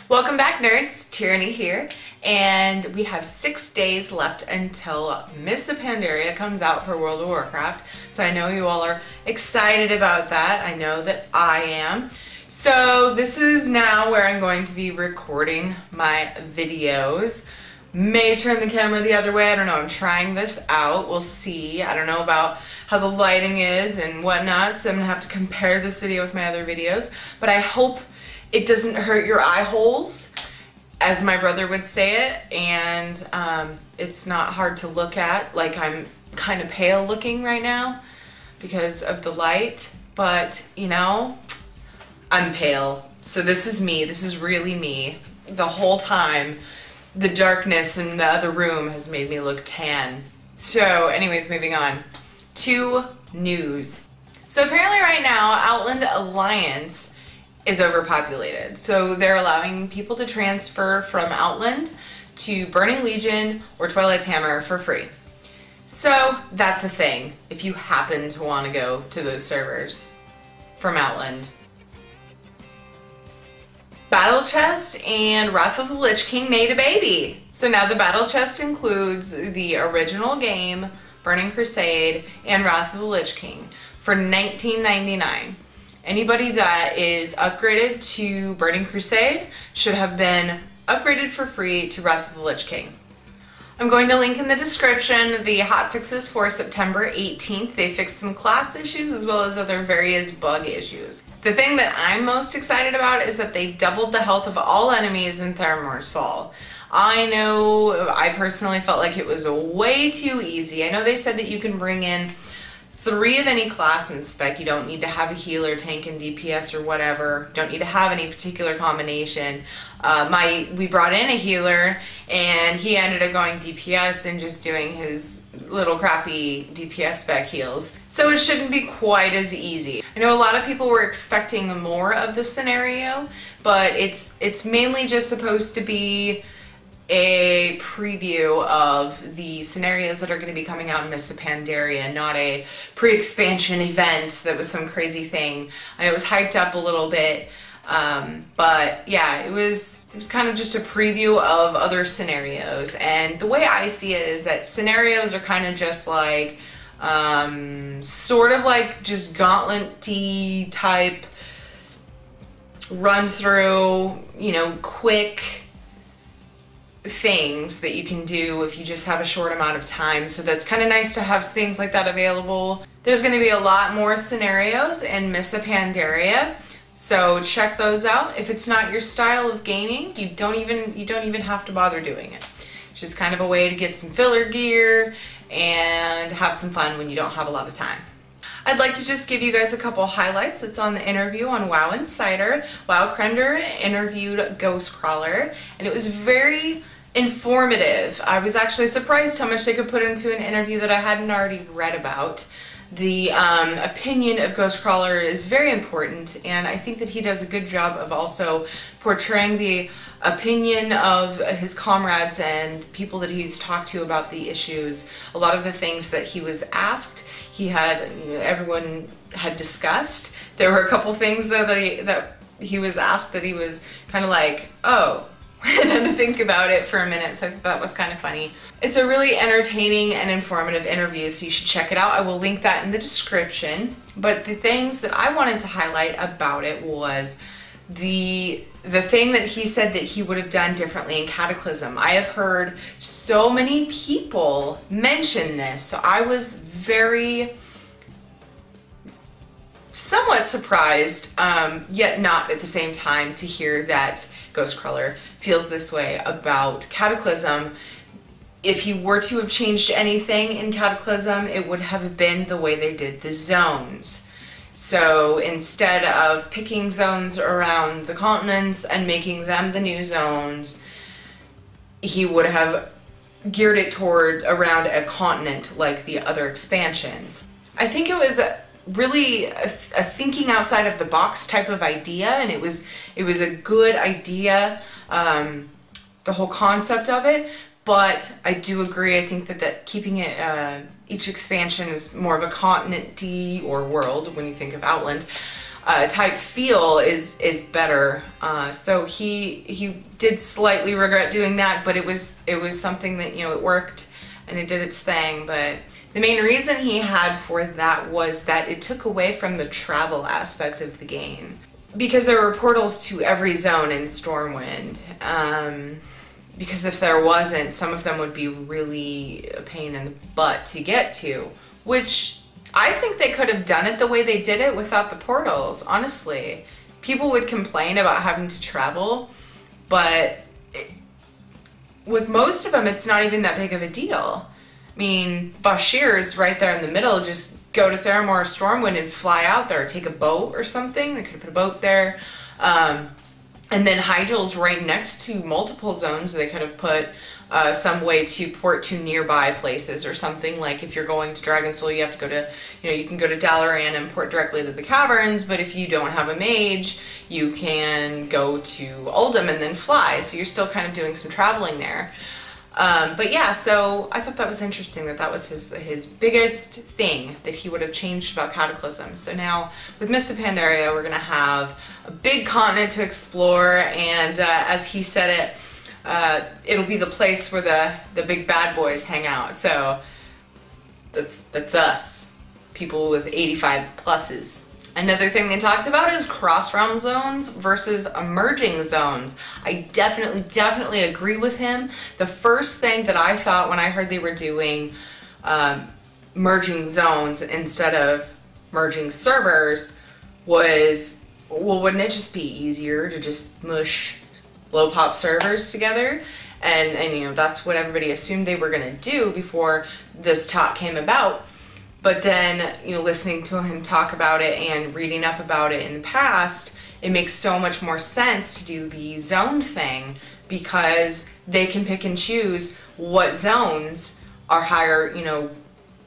Welcome back, nerds. Tirinei here, and we have 6 days left until Mists of Pandaria comes out for World of Warcraft. So I know you all are excited about that. I know that I am. So this is now where I'm going to be recording my videos. May turn the camera the other way. I don't know. I'm trying this out. We'll see. I don't know about how the lighting is and whatnot, so I'm gonna have to compare this video with my other videos. But I hope it doesn't hurt your eye holes, as my brother would say it, and it's not hard to look at. Like, I'm kind of pale looking right now because of the light, but you know, I'm pale. So this is me. This is really me. The whole time, the darkness in the other room has made me look tan. So anyways, moving on to news. So apparently right now, Outland Alliance is overpopulated. So they're allowing people to transfer from Outland to Burning Legion or Twilight's Hammer for free. So that's a thing if you happen to want to go to those servers from Outland. Battle Chest and Wrath of the Lich King made a baby. So now the Battle Chest includes the original game, Burning Crusade, and Wrath of the Lich King for $19.99. Anybody that is upgraded to Burning Crusade should have been upgraded for free to Wrath of the Lich King. I'm going to link in the description the hotfixes for September 18th. They fixed some class issues as well as other various bug issues. The thing that I'm most excited about is that they doubled the health of all enemies in Theramore's Fall. I know I personally felt like it was way too easy. I know they said that you can bring in 3 of any class and spec. You don't need to have a healer, tank, and DPS or whatever. You don't need to have any particular combination. We brought in a healer and he ended up going DPS and just doing his little crappy DPS spec heals. So it shouldn't be quite as easy. I know a lot of people were expecting more of the scenario, but it's mainly just supposed to be a preview of the scenarios that are going to be coming out in Mists of Pandaria, not a pre-expansion event that was some crazy thing. And it was hyped up a little bit, but yeah, it was kind of just a preview of other scenarios. And the way I see it is that scenarios are kind of just like, sort of like just gauntlet-y type run through, you know, quick things that you can do if you just have a short amount of time. So that's kind of nice to have things like that available. There's going to be a lot more scenarios in Mists of Pandaria, so check those out. If it's not your style of gaming, you don't even have to bother doing it. It's just kind of a way to get some filler gear and have some fun when you don't have a lot of time. I'd like to just give you guys a couple highlights. It's on the interview on WoW Insider. Wowcrender interviewed Ghostcrawler, and it was very informative. I was actually surprised how much they could put into an interview that I hadn't already read about. The opinion of Ghostcrawler is very important, and I think that he does a good job of also portraying the opinion of his comrades and people that he's talked to about the issues. A lot of the things that he was asked, he had, you know, everyone had discussed. There were a couple things though that he was asked that he was kind of like, oh, and had to think about it for a minute, so I thought that was kind of funny. It's a really entertaining and informative interview, so you should check it out. I will link that in the description. But the things that I wanted to highlight about it was the thing that he said that he would have done differently in Cataclysm. I have heard so many people mention this, so I was very somewhat surprised, yet not at the same time, to hear that Ghostcrawler feels this way about Cataclysm. If he were to have changed anything in Cataclysm, it would have been the way they did the zones. So instead of picking zones around the continents and making them the new zones, he would have geared it toward around a continent like the other expansions. I think it was really a thinking outside of the box type of idea, and it was a good idea, the whole concept of it. But I do agree, I think that keeping it, each expansion is more of a continent-y or world when you think of Outland. type feel is better. So he did slightly regret doing that, but it was something that, you know, it worked and it did its thing. But the main reason he had for that was that it took away from the travel aspect of the game, because there were portals to every zone in Stormwind. Because if there wasn't, some of them would be really a pain in the butt to get to, which I think they could have done it the way they did it without the portals, honestly. People would complain about having to travel, but with most of them, it's not even that big of a deal. I mean, Bashir's right there in the middle. Just go to Theramore or Stormwind and fly out there. Take a boat or something. They could have put a boat there. And then Hygel's right next to multiple zones. They could have put some way to port to nearby places or something. Like if you're going to Dragonsoul, you have to go to, you know, you can go to Dalaran and port directly to the caverns, but if you don't have a mage, you can go to Uldum and then fly. So you're still kind of doing some traveling there. But yeah, so I thought that was interesting that that was his biggest thing that he would have changed about Cataclysm. So now with Mists of Pandaria, we're gonna have a big continent to explore, and as he said it, it'll be the place where the big bad boys hang out. So that's us, people with 85 pluses. Another thing they talked about is cross-realm zones versus emerging zones. I definitely agree with him. The first thing that I thought when I heard they were doing merging zones instead of merging servers was, well, wouldn't it just be easier to just mush low pop servers together? And you know, that's what everybody assumed they were gonna do before this talk came about. But then, you know, listening to him talk about it and reading up about it in the past, it makes so much more sense to do the zone thing, because they can pick and choose what zones are higher, you know,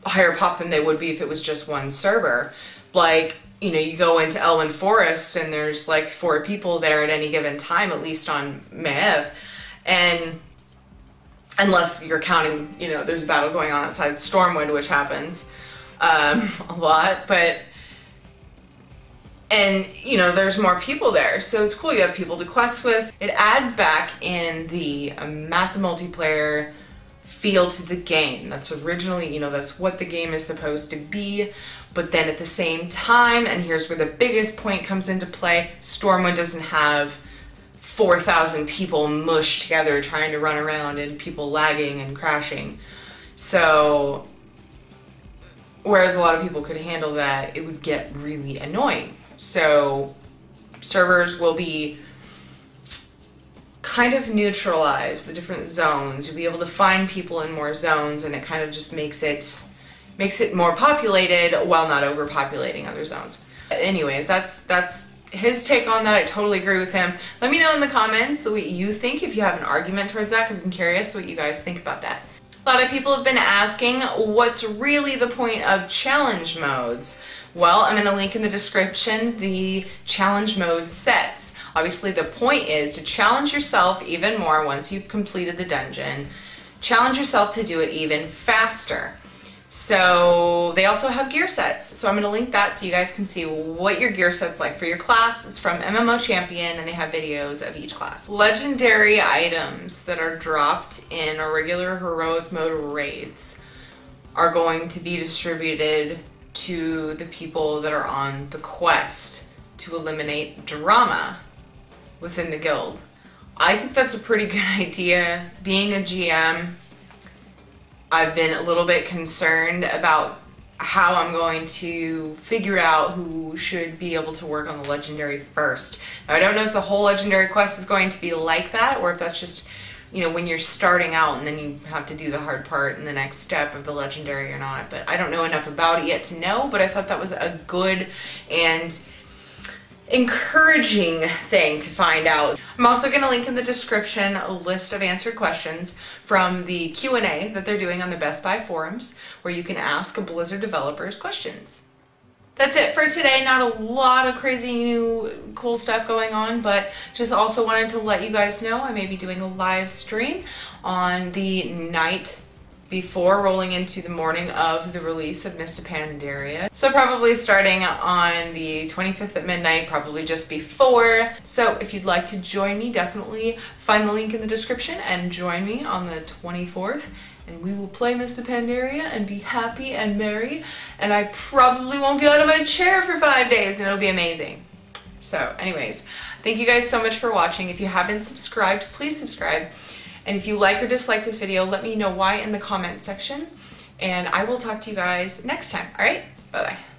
higher pop than they would be if it was just one server. Like, you know, you go into Elwyn Forest and there's like 4 people there at any given time, at least on Maev, and unless you're counting, you know, there's a battle going on outside Stormwind, which happens a lot, but, and you know, there's more people there, so it's cool. You have people to quest with. It adds back in the massive multiplayer feel to the game. That's originally, you know, that's what the game is supposed to be. But then at the same time, and here's where the biggest point comes into play, Stormwind doesn't have 4,000 people mushed together trying to run around and people lagging and crashing. So whereas a lot of people could handle that, it would get really annoying. So servers will be kind of neutralize the different zones. You'll be able to find people in more zones, and it kind of just makes it more populated while not overpopulating other zones. Anyways, that's his take on that. I totally agree with him. Let me know in the comments what you think, if you have an argument towards that, because I'm curious what you guys think about that. A lot of people have been asking, what's really the point of challenge modes? Well, I'm going to link in the description the challenge mode sets. Obviously, the point is to challenge yourself even more once you've completed the dungeon. Challenge yourself to do it even faster. So they also have gear sets. So I'm going to link that so you guys can see what your gear set's like for your class. It's from MMO Champion, and they have videos of each class. Legendary items that are dropped in a regular heroic mode raids are going to be distributed to the people that are on the quest to eliminate drama within the guild. I think that's a pretty good idea. Being a GM, I've been a little bit concerned about how I'm going to figure out who should be able to work on the legendary first. Now, I don't know if the whole legendary quest is going to be like that, or if that's just, you know, when you're starting out and then you have to do the hard part in the next step of the legendary or not. But I don't know enough about it yet to know, but I thought that was a good and encouraging thing to find out. I'm also going to link in the description a list of answered questions from the Q&A that they're doing on the Best Buy forums, where you can ask Blizzard developers questions. That's it for today. Not a lot of crazy new cool stuff going on, but just also wanted to let you guys know I may be doing a live stream on the night before rolling into the morning of the release of Mists of Pandaria. So probably starting on the 25th at midnight, probably just before. So if you'd like to join me, definitely find the link in the description and join me on the 24th. And we will play Mists of Pandaria and be happy and merry. And I probably won't get out of my chair for 5 days and it'll be amazing. So anyways, thank you guys so much for watching. If you haven't subscribed, please subscribe. And if you like or dislike this video, let me know why in the comment section. And I will talk to you guys next time. All right, bye-bye.